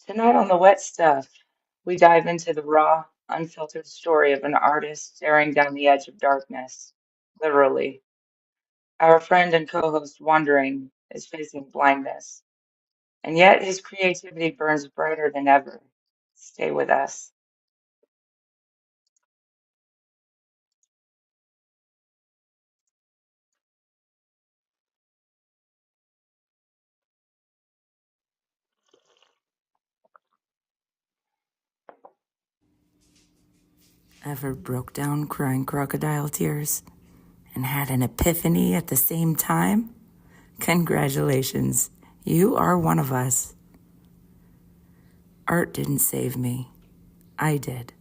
Tonight on the wet stuff, we dive into the raw, unfiltered story of an artist staring down the edge of darkness, literally. Our friend and co-host Wandering is facing blindness, and yet his creativity burns brighter than ever. Stay with us. Ever broke down crying crocodile tears and had an epiphany at the same time? Congratulations, you are one of us. Art didn't save me. I did.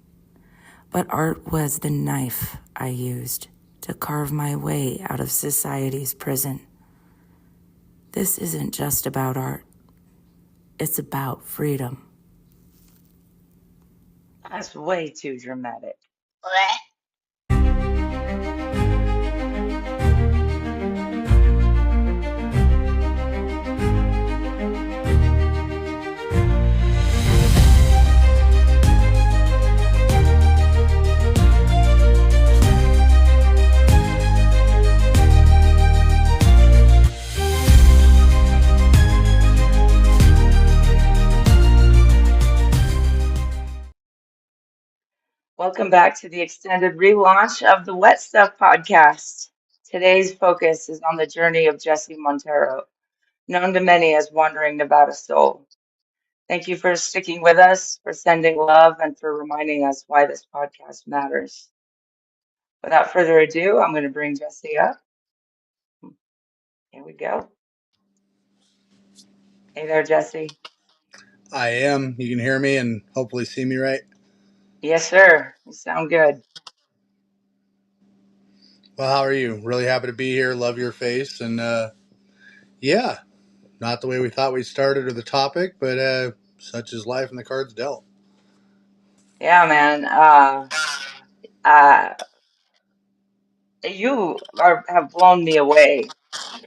But art was the knife I used to carve my way out of society's prison. This isn't just about art. It's about freedom. That's way too dramatic. Welcome back to the extended relaunch of the Wet Stuff podcast. Today's focus is on the journey of Jesse Montero, known to many as Wandering Nevada Soul. Thank you for sticking with us, for sending love, and for reminding us why this podcast matters. Without further ado, I'm going to bring Jesse up. Here we go. Hey there, Jesse. I am. You can hear me and hopefully see me right. Yes, sir. You sound good. Well, how are you? Really happy to be here. Love your face. And yeah, not the way we thought we started or the topic, but such is life and the cards dealt. Yeah, man. Uh, have blown me away.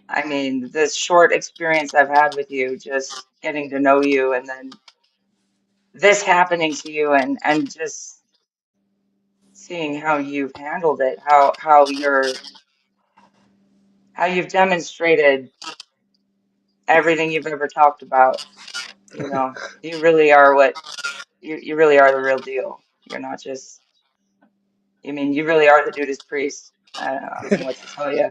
I mean, this short experience I've had with you, just getting to know you, and then this happening to you, and just seeing how you've handled it, how you've demonstrated everything you've ever talked about. You know, you really are you really are the real deal. You're not just, I mean, you really are the Judas Priest. I don't know what to tell you.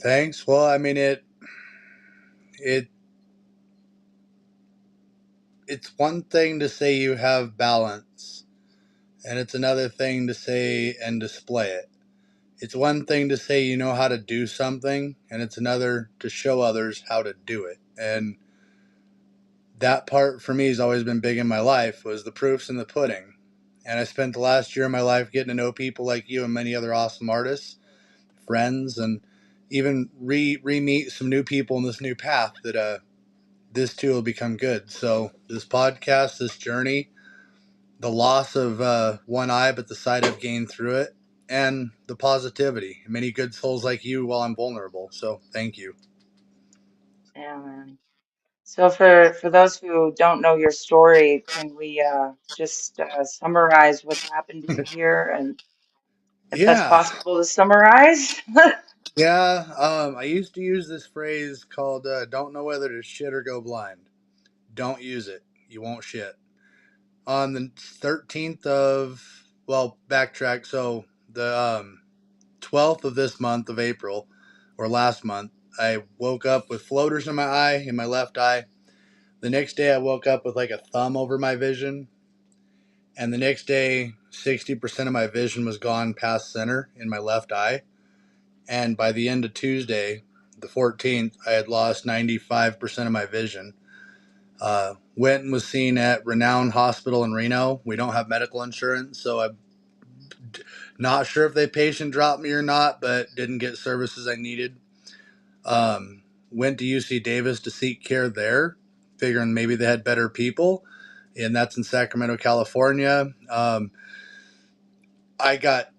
Thanks. Well, I mean it it's one thing to say you have balance, and it's another thing to say and display it. It's one thing to say you know how to do something, and it's another to show others how to do it. And that part for me has always been big in my life, was the proofs in the pudding. And I spent the last year of my life getting to know people like you and many other awesome artists, friends, and even re-meet some new people in this new path that this too will become good. So this podcast, this journey, the loss of one eye, but the sight I've gained through it, and the positivity. Many good souls like you while I'm vulnerable. So thank you. Yeah, man. So for those who don't know your story, can we just summarize what's happened to you here, and if that's Yeah. possible to summarize? Yeah, I used to use this phrase called don't know whether to shit or go blind. Don't use it. You won't shit. On the 13th of, well, backtrack. So the 12th of this month of April, or last month, I woke up with floaters in my eye, in my left eye. The next day, I woke up with like a thumb over my vision. And the next day, 60% of my vision was gone past center in my left eye. And by the end of Tuesday, the 14th, I had lost 95% of my vision. Went and was seen at Renown Hospital in Reno. We don't have medical insurance, so I'm not sure if they patient dropped me or not, but didn't get services I needed. Went to UC Davis to seek care there, figuring maybe they had better people, and that's in Sacramento, California. I got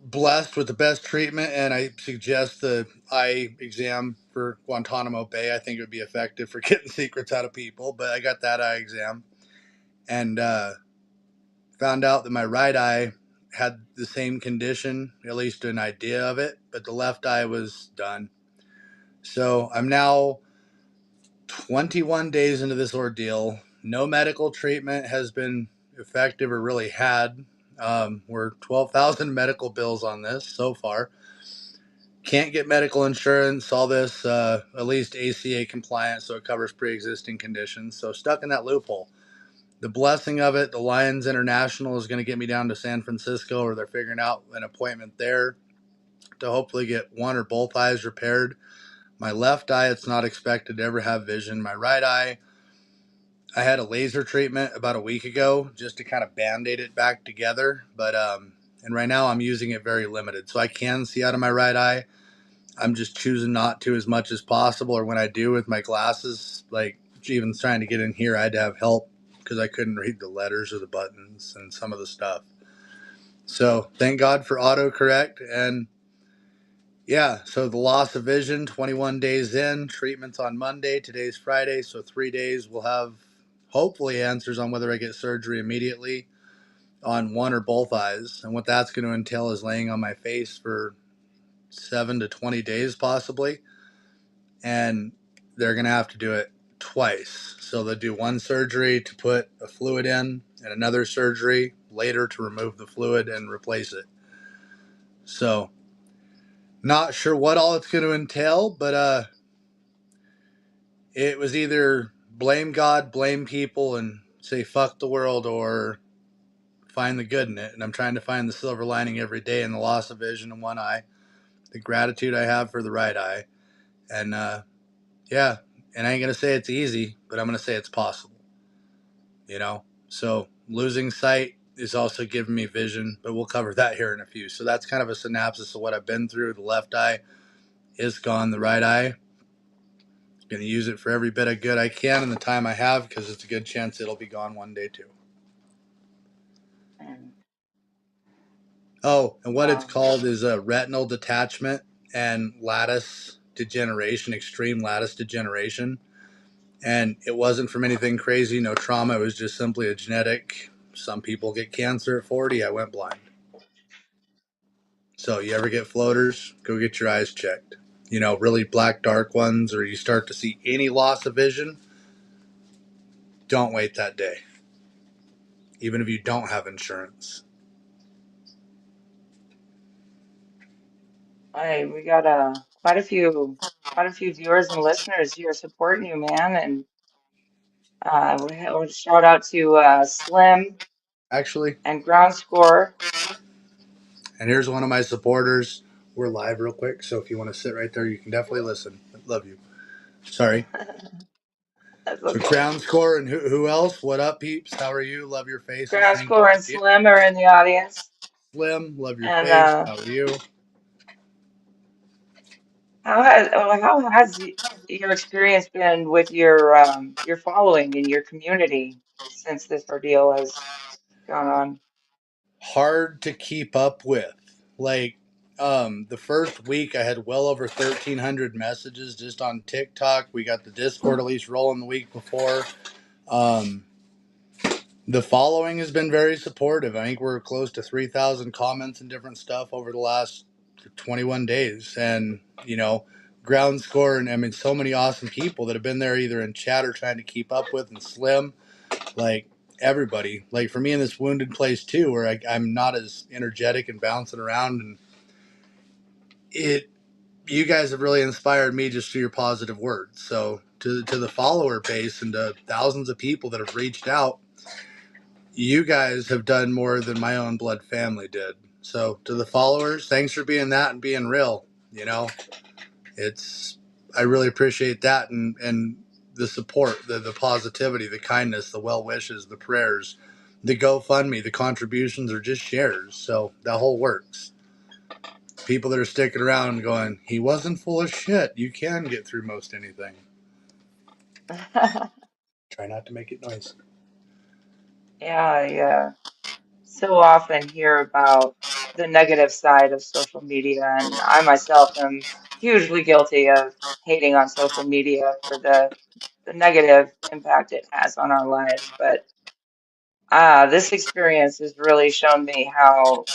blessed with the best treatment, and I suggest the eye exam for Guantanamo Bay. I think it would be effective for getting secrets out of people. But I got that eye exam and found out that my right eye had the same condition, at least an idea of it, but the left eye was done. So I'm now 21 days into this ordeal. No medical treatment has been effective or really had. We're 12,000 medical bills on this so far. Can't get medical insurance, all this, at least ACA compliant, so it covers pre-existing conditions. So stuck in that loophole. The blessing of it, the Lions International is going to get me down to San Francisco, or they're figuring out an appointment there to hopefully get one or both eyes repaired. My left eye, it's not expected to ever have vision. My right eye, I had a laser treatment about a week ago just to kind of band-aid it back together. But and right now I'm using it very limited. So I can see out of my right eye. I'm just choosing not to as much as possible. Or when I do with my glasses, like even trying to get in here, I had to have help because I couldn't read the letters or the buttons and some of the stuff. So thank God for autocorrect. And yeah, so the loss of vision, 21 days in, treatments on Monday. Today's Friday, so 3 days we'll have hopefully answers on whether I get surgery immediately on one or both eyes. And what that's going to entail is laying on my face for 7 to 20 days possibly. And they're going to have to do it twice. So they'll do one surgery to put a fluid in and another surgery later to remove the fluid and replace it. So not sure what all it's going to entail, but it was either blame God, blame people, and say fuck the world, or find the good in it. And I'm trying to find the silver lining every day in the loss of vision in one eye, the gratitude I have for the right eye. And yeah, and I ain't going to say it's easy, but I'm going to say it's possible, you know? So losing sight is also giving me vision, but we'll cover that here in a few. So that's kind of a synopsis of what I've been through. The left eye is gone, the right eye, going to use it for every bit of good I can in the time I have, because it's a good chance it'll be gone one day too. And, Oh, and what it's wow. called is a retinal detachment and lattice degeneration, extreme lattice degeneration. And it wasn't from anything crazy, no trauma. It was just simply a genetic. Some people get cancer at 40. I went blind. So you ever get floaters, go get your eyes checked. You know, really black, dark ones, or you start to see any loss of vision, don't wait that day, even if you don't have insurance. We got quite a few viewers and listeners here supporting you, man. And we'll shout out to Slim Actually, and Ground Score. and here's one of my supporters. We're live real quick, so if you want to sit right there, you can definitely listen. Love you. Sorry. That's So okay. Crown Score and who else? What up, peeps? How are you? Love your faces. Ground Thank you Score for and being Slim are in the audience. Slim. Love your And face. How are you? how has your experience been with your following in your community since this ordeal has gone on? Hard to keep up with. Like, the first week I had well over 1,300 messages just on TikTok. We got the Discord at least rolling the week before. Um, the following has been very supportive. I think we're close to 3,000 comments and different stuff over the last 21 days. And, you know, ground score, and I mean, so many awesome people that have been there either in chat or trying to keep up with, and Slim, like everybody. Like for me in this wounded place too, where I'm not as energetic and bouncing around. And you guys have really inspired me just through your positive words. So to the follower base and to thousands of people that have reached out, you guys have done more than my own blood family did. So to the followers, thanks for being that and being real. You know, it's, I really appreciate that, and the support, the positivity, the kindness, the well wishes, the prayers, the GoFundMe, the contributions, or just shares. So that whole works. People that are sticking around and going, he wasn't full of shit. You can get through most anything. Try not to make it noisy. Yeah, I so often hear about the negative side of social media, and I myself am hugely guilty of hating on social media for the negative impact it has on our lives. But this experience has really shown me how,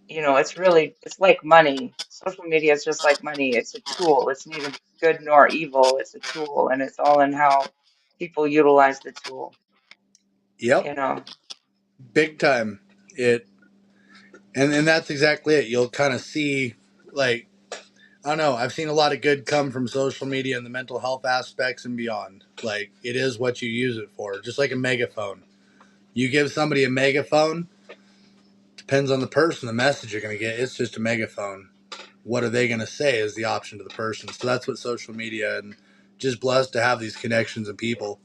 it's like money. Social media is just like money. It's a tool. It's neither good nor evil. It's a tool, and it's all in how people utilize the tool, Yep, you know. big time. It and that's exactly it. You'll kind of see, like, I don't know. I've seen a lot of good come from social media and the mental health aspects and beyond. Like, it is what you use it for, just like a megaphone. You give somebody a megaphone, depends on the person, the message you're going to get. It's just a megaphone. What are they going to say is the option to the person. So that's what social media, and just blessed to have these connections and people,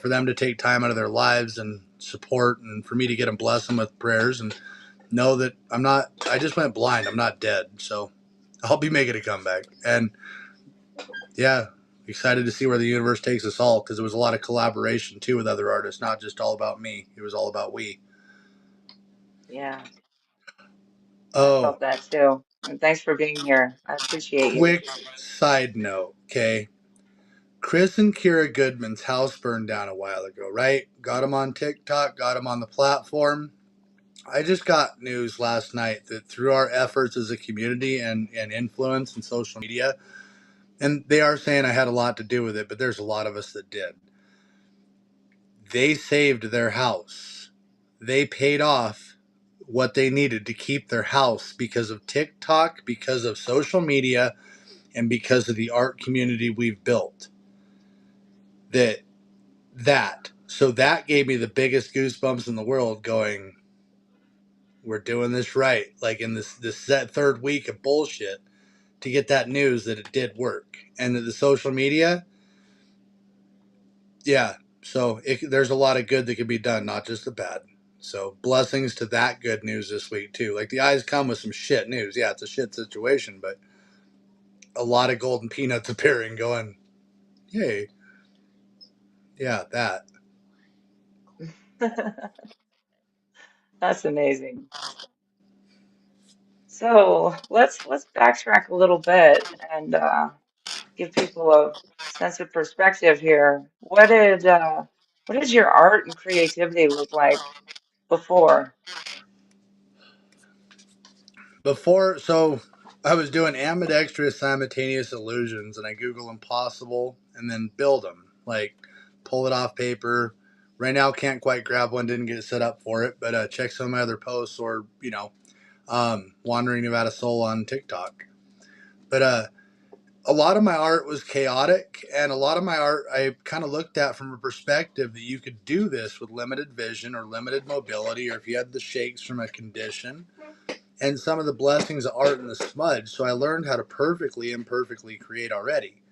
for them to take time out of their lives and support, and for me to get them, bless them with prayers, and know that I just went blind. I'm not dead. So I'll be making a comeback. And yeah, excited to see where the universe takes us all, because it was a lot of collaboration too with other artists, not just all about me. It was all about we. Yeah, I Oh, felt that too. And thanks for being here. I appreciate you. quick side note, okay? Chris and Kira Goodman's house burned down a while ago, right? Got him on TikTok, got him on the platform. I just got news last night that through our efforts as a community and influence in social media, and they are saying I had a lot to do with it, but there's a lot of us that did. They saved their house. They paid off what they needed to keep their house because of TikTok, because of social media, and because of the art community we've built. So that gave me the biggest goosebumps in the world, going, we're doing this right. Like, in this third week of bullshit, to get that news that it did work. And that the social media, yeah. So there's a lot of good that can be done, not just the bad. So blessings to that good news this week too. Like, the eyes come with some shit news. Yeah, it's a shit situation, but a lot of golden peanuts appearing, going, hey, yeah, that. That's amazing. So let's backtrack a little bit and give people a sense of perspective here. What did your art and creativity look like before? Before, so I was doing ambidextrous simultaneous illusions, and I Google impossible and then build them, like pull it off paper. Right now, can't quite grab one, didn't get set up for it, but check some of my other posts, or, Wandering Nevada Soul on TikTok. But a lot of my art was chaotic, and a lot of my art I kind of looked at from a perspective that you could do this with limited vision or limited mobility, or if you had the shakes from a condition, and some of the blessings of art in the smudge. So I learned how to perfectly imperfectly create already.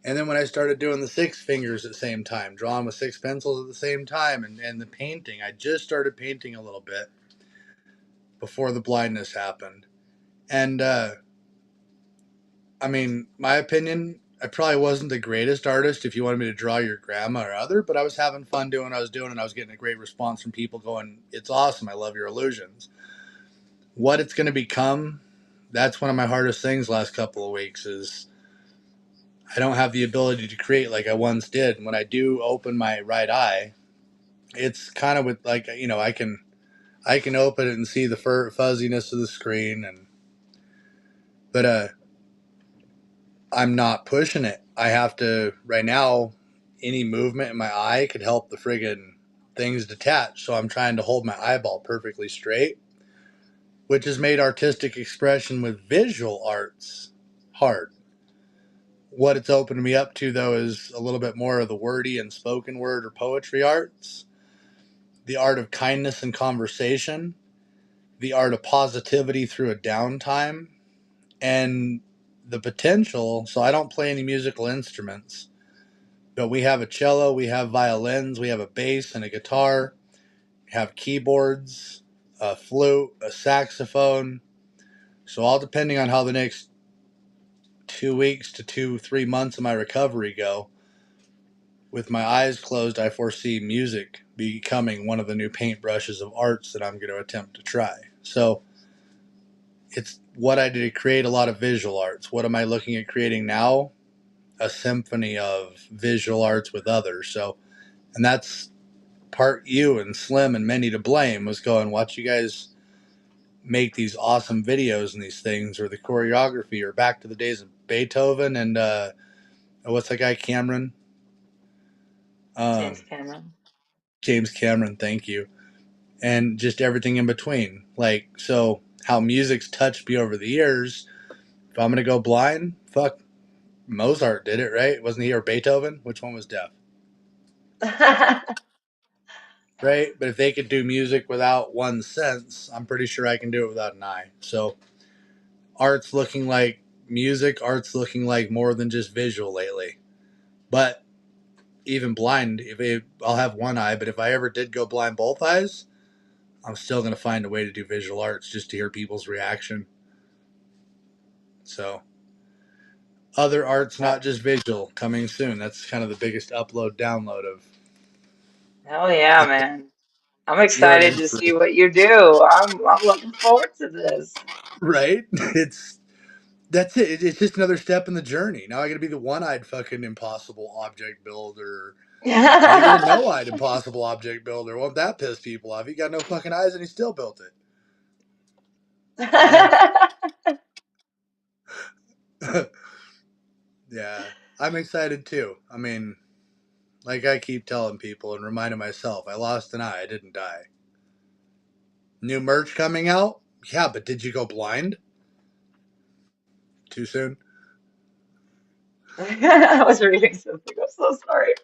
And then when I started doing the six fingers at the same time, drawing with six pencils at the same time, and the painting, I just started painting a little bit before the blindness happened. And I mean, my opinion, I probably wasn't the greatest artist if you wanted me to draw your grandma or other, but I was having fun doing what I was doing, and I was getting a great response from people going, it's awesome, I love your illusions. What it's going to become, that's one of my hardest things last couple of weeks, is I don't have the ability to create like I once did. When I do open my right eye, it's kind of with, like, I can open it and see the fuzziness of the screen, and but I'm not pushing it. I have to right now. Any movement in my eye could help the friggin' things detach. So I'm trying to hold my eyeball perfectly straight, which has made artistic expression with visual arts hard. What it's opened me up to, though, is a little bit more of the wordy and spoken word or poetry arts, the art of kindness and conversation, the art of positivity through a downtime, and the potential. So I don't play any musical instruments, but we have a cello, we have violins, we have a bass and a guitar, we have keyboards, a flute, a saxophone. So all depending on how the next 2 weeks to 3 months of my recovery go. With my eyes closed, I foresee music becoming one of the new paintbrushes of arts that I'm going to attempt to try. So it's what I did to create a lot of visual arts. What am I looking at creating now? A symphony of visual arts with others. So, and that's part you and Slim and many to blame was going, watch you guys make these awesome videos and these things, or the choreography, or back to the days of Beethoven and what's that guy, Cameron? James Um, Cameron. James Cameron, thank you. And just everything in between. Like, so how music's touched me over the years. If I'm going to go blind, fuck, Mozart did it, right? Wasn't he, or Beethoven? Which one was deaf? Right? But if they could do music without one sense, I'm pretty sure I can do it without an eye. So art's looking like music, art's looking like more than just visual lately. But even blind, I'll have one eye, but if I ever did go blind both eyes, I'm still going to find a way to do visual arts just to hear people's reaction. So other art's not just visual, coming soon. That's kind of the biggest upload download of. Hell yeah, man. I'm You're an excited to see inspiration, what you do. I'm looking forward to this. right? It's That's it. It's just another step in the journey. Now I got to be the one-eyed fucking impossible object builder, maybe the no-eyed impossible object builder. Won't that piss people off? He got no fucking eyes and he still built it. Yeah, I'm excited too. I mean, like I keep telling people and reminding myself, I lost an eye. I didn't die. New merch coming out? Yeah, but did you go blind? Too soon? I was reading something. I'm so sorry.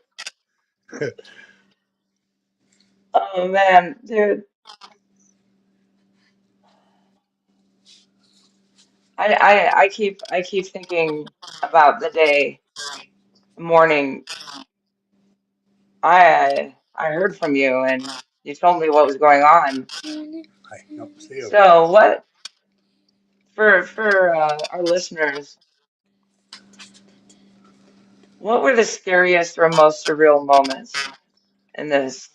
Oh man, dude. I keep thinking about the day, morning. I heard from you and you told me what was going on. Hi. Nope, stay over there. So what for our listeners, what were the scariest or most surreal moments in this?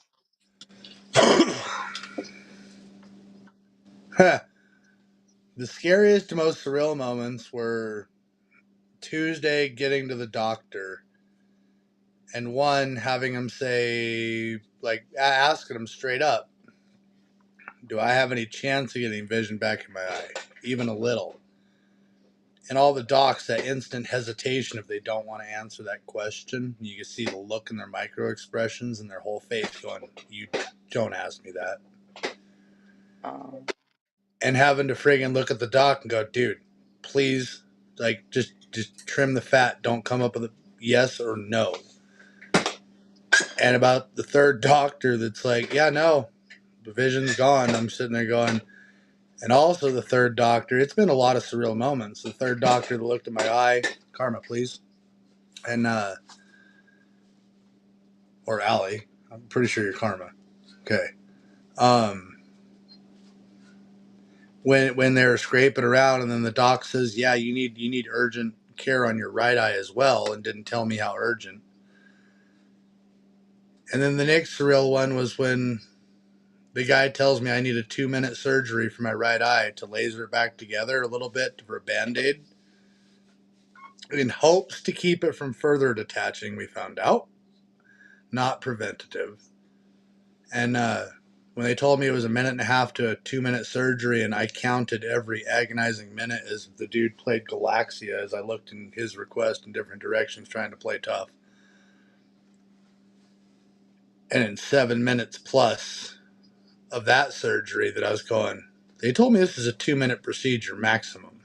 The scariest, most surreal moments were Tuesday getting to the doctor and one having him say, like, asking him straight up, do I have any chance of getting vision back in my eye? Even a little. And all the docs, that instant hesitation if they don't want to answer that question. You can see the look in their micro expressions and their whole face going, you don't ask me that. Um, And having to friggin' look at the doc and go, dude, please, like, just trim the fat. Don't come up with a yes or no. And about the third doctor that's like, yeah, no, the vision's gone. I'm sitting there going, and also the third doctor, it's been a lot of surreal moments. The third doctor that looked at my eye, Karma, please. And, or Allie, I'm pretty sure you're Karma. Okay. Um, when they were scraping around and then the doc says, yeah, you need urgent care on your right eye as well, and didn't tell me how urgent. And then the next surreal one was when the guy tells me I need a 2-minute surgery for my right eye to laser it back together a little bit for a band-aid in hopes to keep it from further detaching, we found out. Not preventative. And when they told me it was a minute and a half to a 2-minute surgery, and I counted every agonizing minute as the dude played Galaxia as I looked in his request in different directions trying to play tough. And in 7 minutes plus of that surgery that I was going, they told me this is a 2-minute procedure maximum.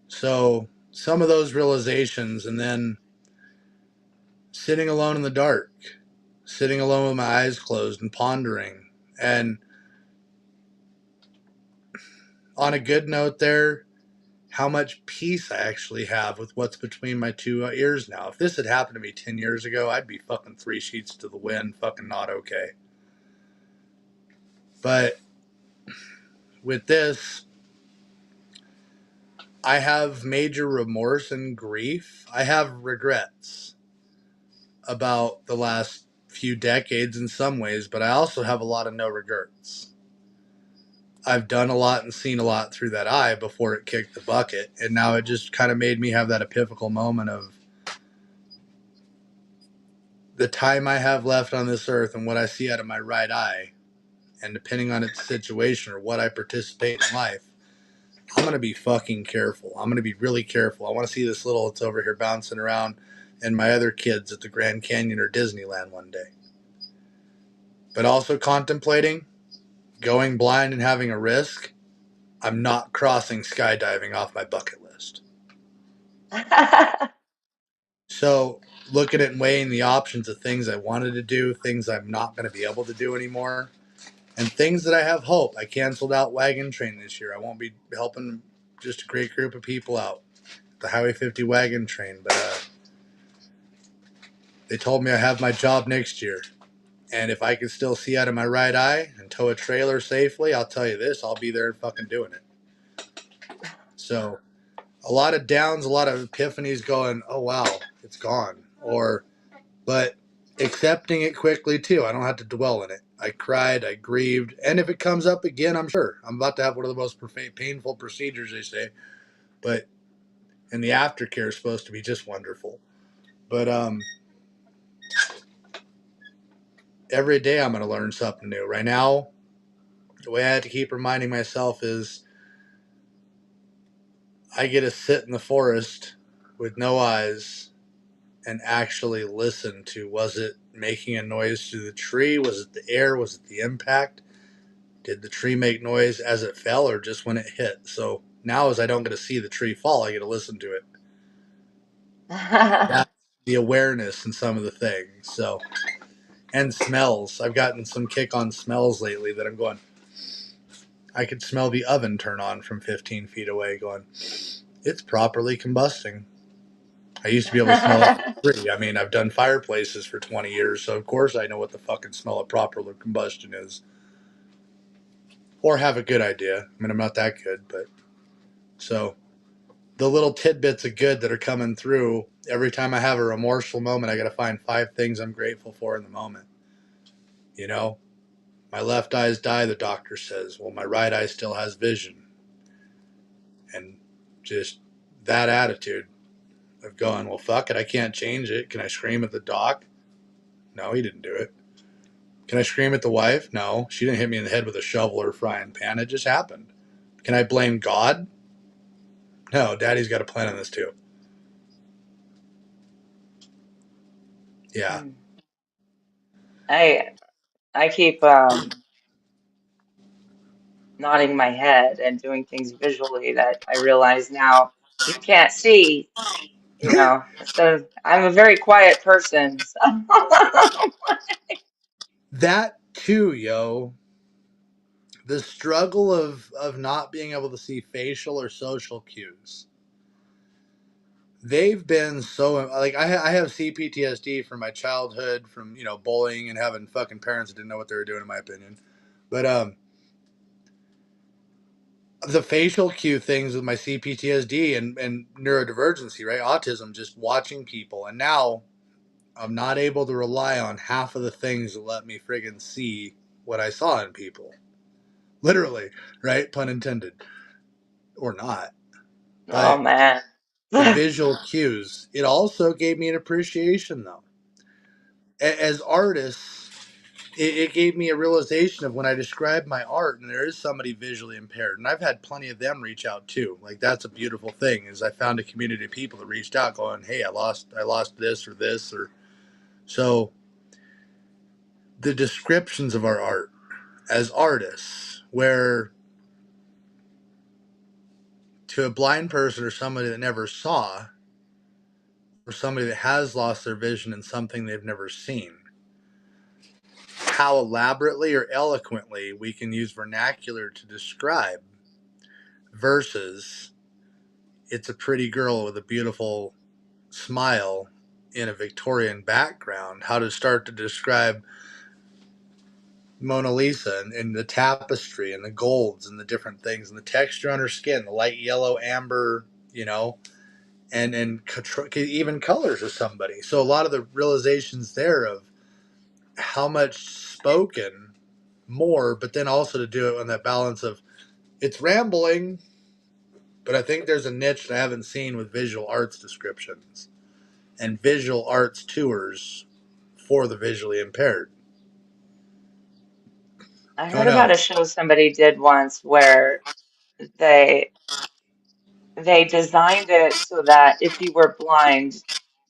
So some of those realizations, and then sitting alone in the dark, sitting alone with my eyes closed and pondering. And on a good note there, how much peace I actually have with what's between my two ears now. If this had happened to me 10 years ago, I'd be fucking 3 sheets to the wind, fucking not okay. But with this, I have major remorse and grief. I have regrets about the last few decades in some ways, but I also have a lot of no regrets. I've done a lot and seen a lot through that eye before it kicked the bucket, and now it just kind of made me have that epiphanical moment of the time I have left on this earth and what I see out of my right eye, and depending on its situation or what I participate in life, I'm going to be fucking careful. I'm going to be really careful. I want to see this little that's over here bouncing around and my other kids at the Grand Canyon or Disneyland one day. But also contemplating going blind and having a risk. I'm not crossing skydiving off my bucket list. So looking at and weighing the options of things I wanted to do, things I'm not going to be able to do anymore, and things that I have hope. I canceled out Wagon Train this year. I won't be helping just a great group of people out. The Highway 50 Wagon Train. But they told me I have my job next year. And if I can still see out of my right eye and tow a trailer safely, I'll tell you this, I'll be there and fucking doing it. So a lot of downs, a lot of epiphanies going, oh, wow, it's gone. But accepting it quickly, too. I don't have to dwell in it. I cried, I grieved. And if it comes up again, I'm sure. I'm about to have one of the most painful procedures, they say. But, and the aftercare is supposed to be just wonderful. But, every day I'm going to learn something new. Right now, the way I have to keep reminding myself is I get to sit in the forest with no eyes and actually listen to, was it making a noise through the tree? Was it the air? Was it the impact? Did the tree make noise as it fell or just when it hit? So now as I don't get to see the tree fall, I get to listen to it. That's the awareness in some of the things. So, and smells. I've gotten some kick on smells lately that I'm going, I could smell the oven turn on from 15 feet away going, it's properly combusting. I used to be able to smell it for free. I mean, I've done fireplaces for 20 years, so of course I know what the fucking smell of proper combustion is. Or have a good idea. I mean, I'm not that good, but so the little tidbits of good that are coming through, every time I have a remorseful moment, I got to find 5 things I'm grateful for in the moment. You know, my left eye's die, the doctor says. Well, my right eye still has vision. And just that attitude of going, well, fuck it, I can't change it. Can I scream at the doc? No, he didn't do it. Can I scream at the wife? No, she didn't hit me in the head with a shovel or a frying pan. It just happened. Can I blame God? No, Daddy's got a plan on this too. Yeah. I I keep nodding my head and doing things visually that I realize now you can't see, instead of I'm a very quiet person. So. That too, yo. The struggle of not being able to see facial or social cues. They've been so like I have CPTSD from my childhood, from bullying and having fucking parents that didn't know what they were doing, in my opinion. But the facial cue things with my CPTSD and neurodivergency, right? Autism, just watching people, and now I'm not able to rely on half of the things that let me friggin' see what I saw in people. Literally, right? Pun intended. Or not. Oh But man. the visual cues, it also gave me an appreciation, though. As artists, it gave me a realization of when I describe my art and there is somebody visually impaired. And I've had plenty of them reach out too. Like, that's a beautiful thing, is I found a community of people that reached out going, hey, I lost this or this. Or so the descriptions of our art as artists, where to a blind person or somebody that never saw, or somebody that has lost their vision in something they've never seen, how elaborately or eloquently we can use vernacular to describe versus it's a pretty girl with a beautiful smile in a Victorian background, how to start to describe Mona Lisa and the tapestry and the golds and the different things and the texture on her skin, the light yellow, amber, and even colors of somebody. So a lot of the realizations there of how much spoken more, but then also to do it on that balance of it's rambling, but I think there's a niche that I haven't seen with visual arts descriptions and visual arts tours for the visually impaired. I Oh heard about no. a show somebody did once where they they designed it so that if you were blind,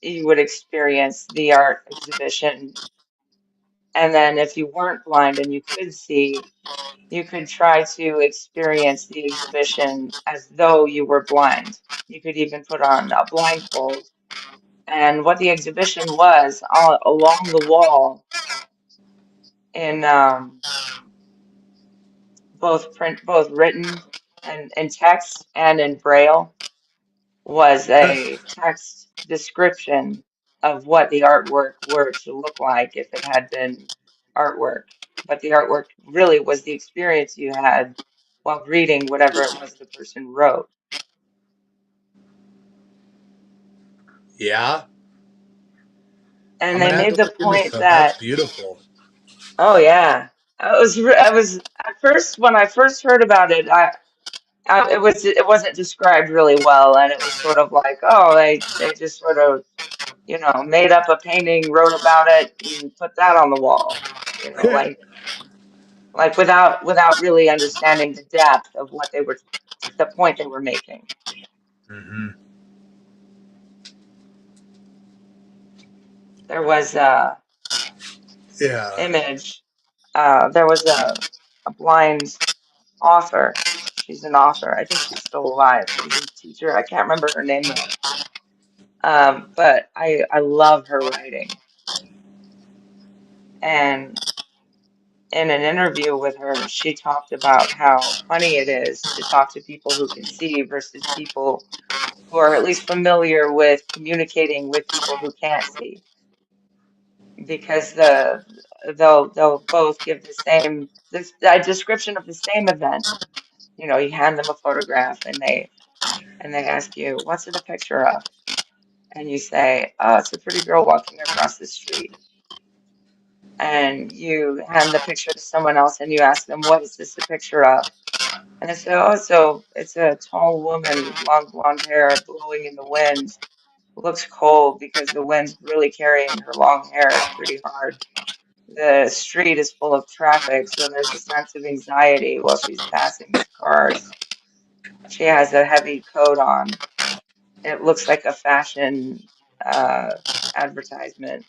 you would experience the art exhibition. And then if you weren't blind and you could see, you could try to experience the exhibition as though you were blind. You could even put on a blindfold. And what the exhibition was, all along the wall in both written and in text and in Braille, was a text description of what the artwork were to look like if it had been artwork. But the artwork really was the experience you had while reading whatever it was the person wrote. Yeah, And I'm they gonna have made to the look into point some. That's that, beautiful. oh yeah, I was at first when I first heard about it, it wasn't described really well, and it was sort of like, oh, they just sort of made up a painting, wrote about it, and put that on the wall. Like without really understanding the depth of what they were, the point they were making. Hmm. There was Yeah. image. There was a blind author. She's an author. I think she's still alive. She's a teacher. I can't remember her name though. But I love her writing. And in an interview with her, she talked about how funny it is to talk to people who can see versus people who are at least familiar with communicating with people who can't see, because they'll both give this a description of the same event. You hand them a photograph and they ask you, what's it a picture of? And you say, oh, it's a pretty girl walking across the street. And you hand the picture to someone else and you ask them, what is this a picture of? And they say, oh, so it's a tall woman with long blonde hair blowing in the wind. Looks cold because the wind's really carrying her long hair pretty hard. The street is full of traffic, so there's a sense of anxiety while she's passing these cars. She has a heavy coat on. It looks like a fashion uh, advertisement.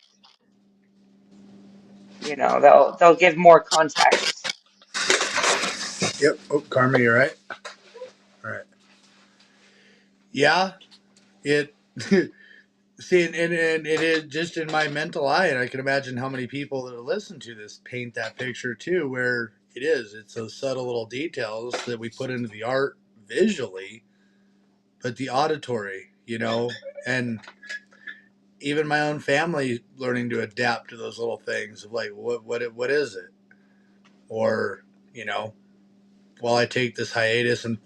They'll give more context. Yep. Oh, Karma, you're right. All right. Yeah. It. See, and it is just in my mental eye, and I can imagine how many people that listen to this paint that picture too, where it is. It's those subtle little details that we put into the art visually, but the auditory, and even my own family learning to adapt to those little things of like, what is it? Or, you know, while I take this hiatus and,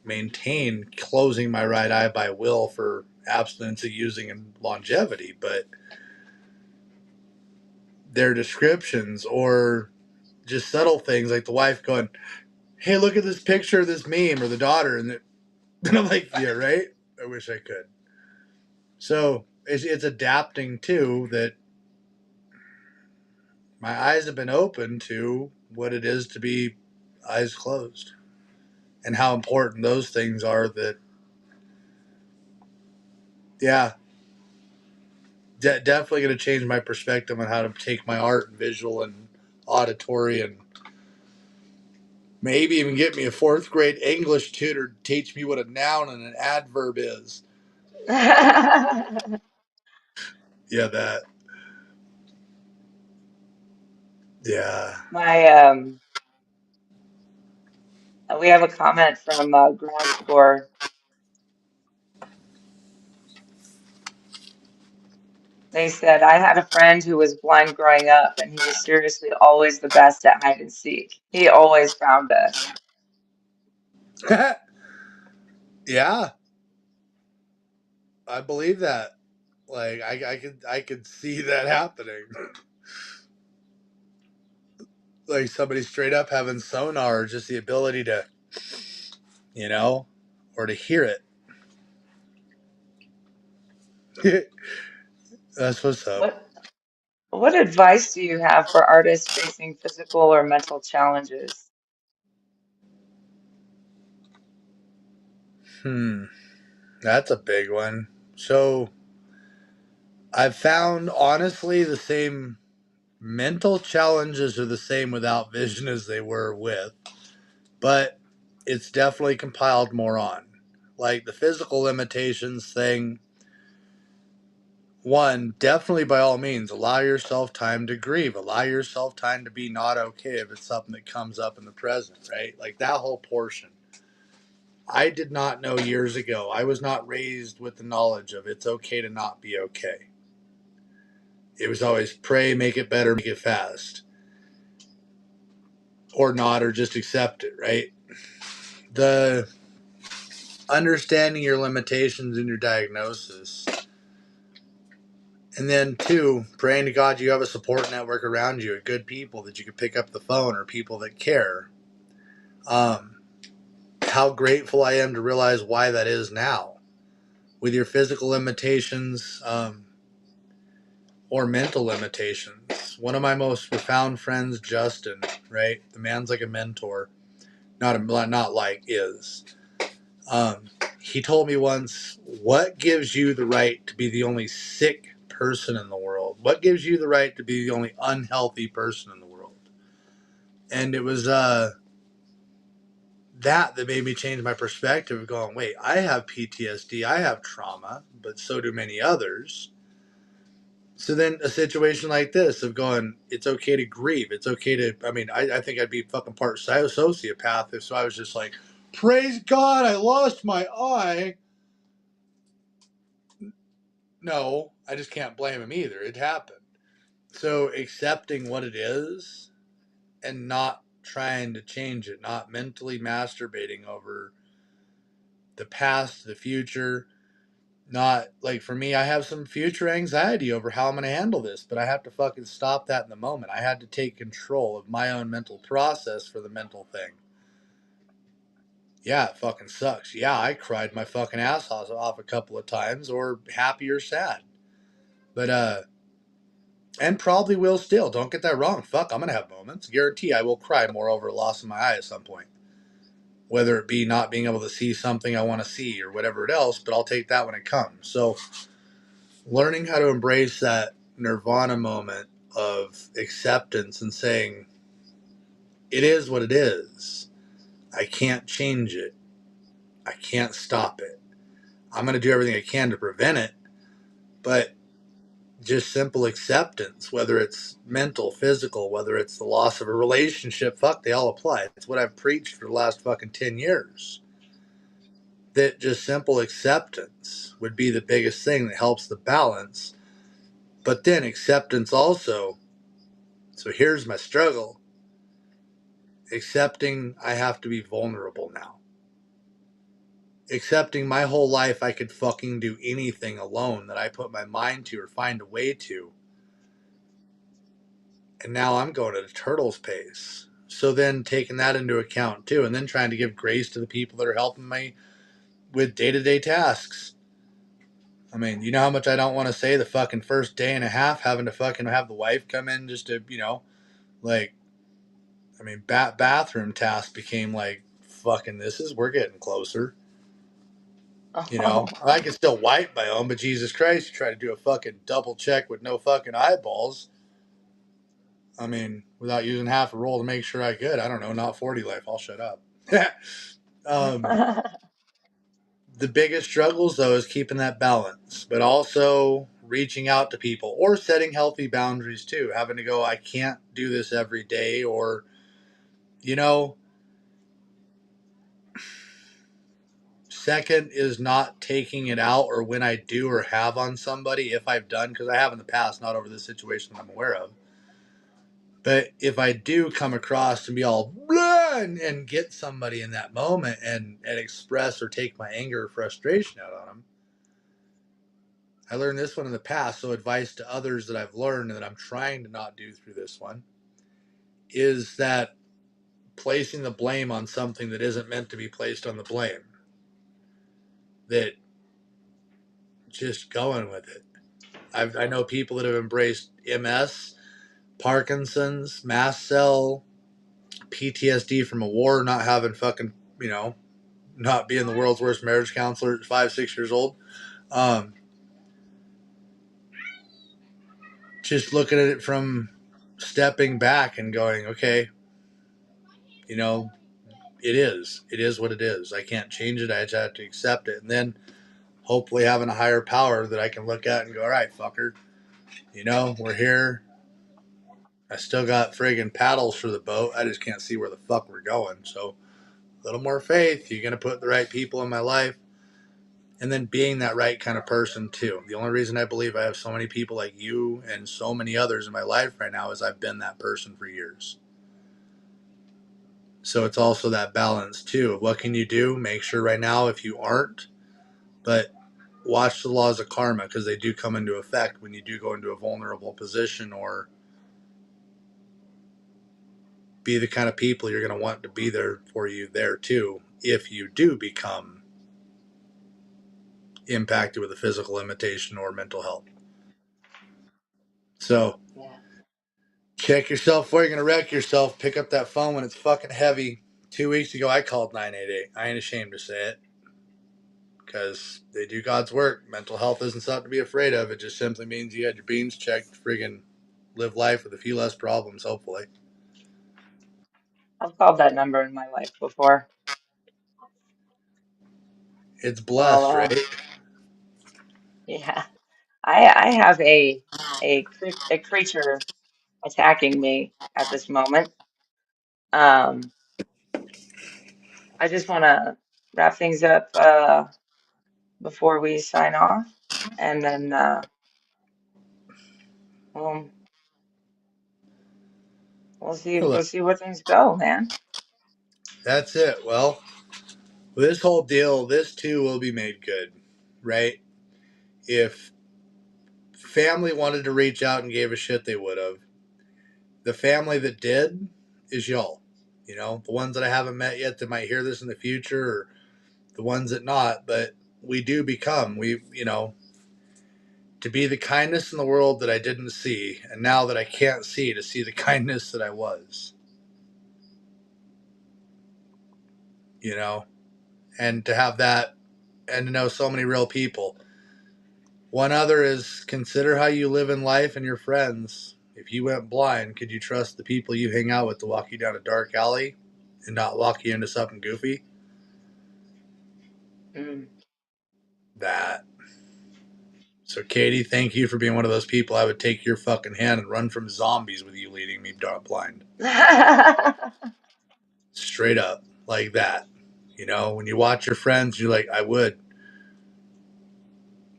maintain closing my right eye by will for abstinence of using and longevity, but their descriptions or just subtle things like the wife going, hey, look at this picture of this meme, or the daughter, and and I'm like, yeah, right. I wish I could. So it's adapting to that. My eyes have been open to what it is to be eyes closed, and how important those things are. That, yeah, definitely going to change my perspective on how to take my art and visual and auditory, and maybe even get me a fourth grade English tutor to teach me what a noun and an adverb is. My Yeah, that. Yeah. um, we have a comment from Ground Score. They said, I had a friend who was blind growing up, and he was seriously always the best at hide and seek. He always found us. Yeah, I believe that. Like I could see that happening. like somebody straight up having sonar, or just the ability to, or to hear it. That's what's up. What what advice do you have for artists facing physical or mental challenges? That's a big one. So I've found, honestly, the same mental challenges are the same without vision as they were with, but it's definitely compiled more on. Like the physical limitations thing, one, definitely by all means, allow yourself time to grieve. Allow yourself time to be not okay if it's something that comes up in the present, right? Like that whole portion. I did not know years ago. I was not raised with the knowledge of it's okay to not be okay. It was always pray, make it better, make it fast. Or not, or just accept it, right? The understanding your limitations in your diagnosis. And then two, praying to God you have a support network around you, good people that you can pick up the phone or people that care. How grateful I am to realize why that is now. With your physical limitations, or mental limitations. One of my most profound friends, Justin, right? The man's like a mentor. Not like is. He told me once, what gives you the right to be the only sick person in the world? What gives you the right to be the only unhealthy person in the world? And it was that made me change my perspective of going, wait, I have PTSD, I have trauma, but so do many others. So then a situation like this of going, it's okay to grieve. It's okay to, I think I'd be fucking part sociopath if so I was just like, praise God, I lost my eye. No, I just can't blame him either. It happened. So accepting what it is and not trying to change it, not mentally masturbating over the past, the future. Not like for me, I have some future anxiety over how I'm going to handle this, but I have to fucking stop that in the moment. I had to take control of my own mental process for the mental thing. Yeah, it fucking sucks. Yeah, I cried my fucking ass off a couple of times, or happy or sad. But, and probably will still. Don't get that wrong. Fuck, I'm going to have moments. Guarantee I will cry more over a loss of my eye at some point. Whether it be not being able to see something I want to see or whatever else, but I'll take that when it comes. So, learning how to embrace that nirvana moment of acceptance and saying, it is what it is. I can't change it. I can't stop it. I'm going to do everything I can to prevent it. But just simple acceptance, whether it's mental, physical, whether it's the loss of a relationship, fuck, they all apply. It's what I've preached for the last fucking 10 years. That just simple acceptance would be the biggest thing that helps the balance. But then acceptance also. So here's my struggle. Accepting I have to be vulnerable now. Accepting my whole life I could fucking do anything alone that I put my mind to or find a way to. And now I'm going at a turtle's pace. So then taking that into account too, and then trying to give grace to the people that are helping me with day-to-day tasks. I mean, you know how much I don't want to say the fucking first day and a half having to fucking have the wife come in just to, like, bathroom tasks became like, fucking we're getting closer. Oh, I can still wipe my own, but Jesus Christ, you try to do a fucking double check with no fucking eyeballs. Without using half a roll to make sure I could. I don't know, not 40 life. I'll shut up. um, the biggest struggles, though, is keeping that balance, but also reaching out to people or setting healthy boundaries, too. Having to go, I can't do this every day, or, you know, second is not taking it out or when I do or have on somebody, if I've done, because I have in the past, not over this situation that I'm aware of. But if I do come across and be all blah and get somebody in that moment and express or take my anger or frustration out on them, I learned this one in the past. So advice to others that I've learned and that I'm trying to not do through this one is that placing the blame on something that isn't meant to be placed on the blame. That just going with it. I know people that have embraced MS, Parkinson's, mast cell, PTSD from a war, not having fucking, not being the world's worst marriage counselor at 5, 6 years old. Um, just looking at it from stepping back and going, okay, it is what it is. I can't change it. I just have to accept it. And then hopefully having a higher power that I can look at and go, all right, fucker, we're here. I still got friggin' paddles for the boat. I just can't see where the fuck we're going. So a little more faith. You're going to put the right people in my life. And then being that right kind of person too. The only reason I believe I have so many people like you and so many others in my life right now is I've been that person for years. So it's also that balance too of what can you do? Make sure right now if you aren't, but watch the laws of karma because they do come into effect when you do go into a vulnerable position or be the kind of people you're going to want to be there for you there too if you do become impacted with a physical limitation or mental health. So Yeah. check yourself before you're going to wreck yourself. Pick up that phone when it's fucking heavy. 2 weeks ago, I called 988. I ain't ashamed to say it because they do God's work. Mental health isn't something to be afraid of. It just simply means you had your beans checked, friggin' live life with a few less problems, hopefully. I've called that number in my life before. It's Well, blessed, right? yeah. I have a creature attacking me at this moment. Um, I just want to wrap things up before we sign off, and then we'll we'll Look, see where things go, man. that's it. Well, this whole deal, this too will be made good, right? If family wanted to reach out and gave a shit, they would have. The family that did is y'all. The ones that I haven't met yet that might hear this in the future, or the ones that not, but we do become, to be the kindness in the world that I didn't see, and now that I can't see, to see the kindness that I was, and to have that, and to know so many real people. One other is consider how you live in life and your friends. If you went blind, could you trust the people you hang out with to walk you down a dark alley and not walk you into something goofy? Mm. That. So, Katie, thank you for being one of those people. I would take your fucking hand and run from zombies with you leading me blind. Straight up. Like that. When you watch your friends, you're like, I would.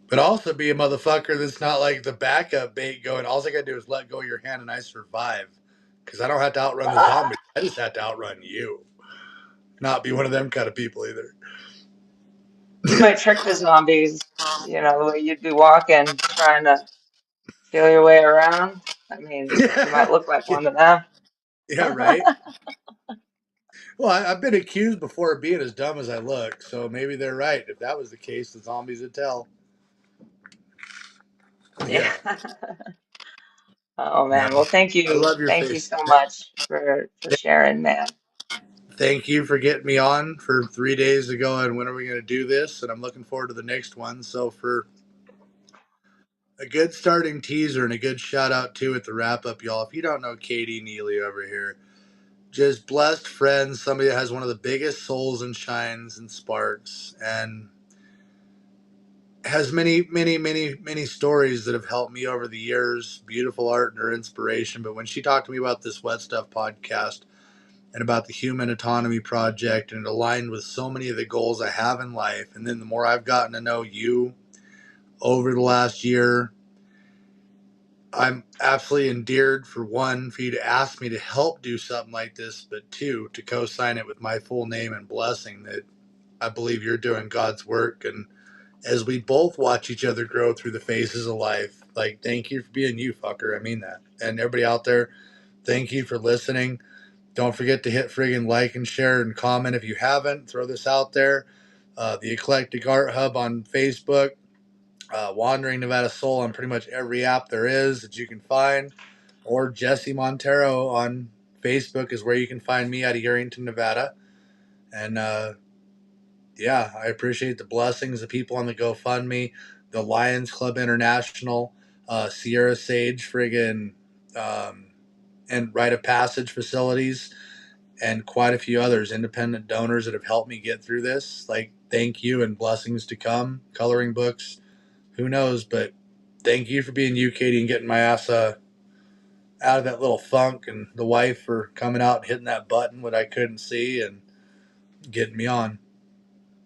But also be a motherfucker that's not like the backup bait going, all I gotta do is let go of your hand and I survive. Because I don't have to outrun the zombies. I just have to outrun you. Not be one of them kind of people either. You might trick the zombies, the way you'd be walking, trying to feel your way around. I mean, you might look like one of them. Yeah, right? Well, I've been accused before of being as dumb as I look, so maybe they're right. If that was the case, the zombies would tell. Yeah. Yeah. Oh No. man. Well, thank I you. love your Thank you face. so much for sharing, man. Thank you for getting me on for 3 days ago. And when are we going to do this? And I'm looking forward to the next one. So, for a good starting teaser and a good shout out too at the wrap up, y'all. If you don't know Katie Neeley over here, just blessed friends, somebody that has one of the biggest souls and shines and sparks, and has many, many, many, many stories that have helped me over the years. Beautiful art and her inspiration. But when she talked to me about this Wet Stuff podcast and about the Human Autonomy Project, and it aligned with so many of the goals I have in life, and then the more I've gotten to know you over the last year, I'm absolutely endeared, for one, for you to ask me to help do something like this, but two, to co-sign it with my full name and blessing that I believe you're doing God's work. And as we both watch each other grow through the phases of life, like, thank you for being you, fucker. I mean that. And everybody out there, thank you for listening. Don't forget to hit friggin' like and share and comment if you haven't. Throw this out there. The Eclectic Art Hub on Facebook. Wandering Nevada Soul on pretty much every app there is that you can find. Or Jesse Montero on Facebook is where you can find me out of Yerington, Nevada. And yeah, I appreciate the blessings, the people on the GoFundMe, the Lions Club International, Sierra Sage friggin' and Rite of Passage facilities, and quite a few others, independent donors that have helped me get through this. Like, thank you and blessings to come. Coloring books, who knows, but thank you for being you, Katie, and getting my ass out of that little funk, and the wife for coming out and hitting that button when I couldn't see and getting me on.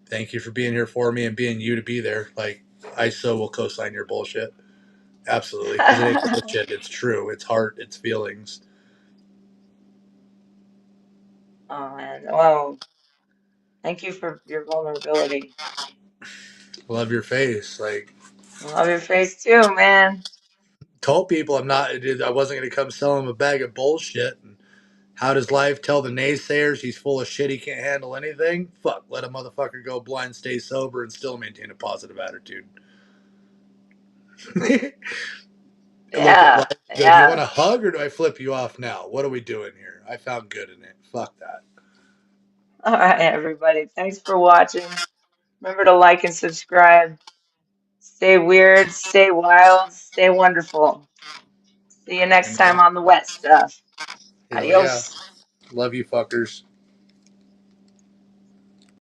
Thank you for being here for me and being you to be there. Like, I so will co-sign your bullshit. Absolutely. Because it ain't bullshit. It's true. It's heart. It's feelings. Oh man, well, thank you for your vulnerability. Love your face. Like, Love your face too, man. told people I wasn't going to come sell him a bag of bullshit. And how does life tell the naysayers he's full of shit, he can't handle anything? Fuck, let a motherfucker go blind, stay sober, and still maintain a positive attitude. I look at Yeah, life and go, do you want yeah. a hug or do I flip you off now? What are we doing here? I found good in it. Fuck that. All right, everybody. Thanks for watching. Remember to like and subscribe. Stay weird, stay wild, stay wonderful. See you next And time on the wet stuff. hell yeah. Adios. Love you fuckers.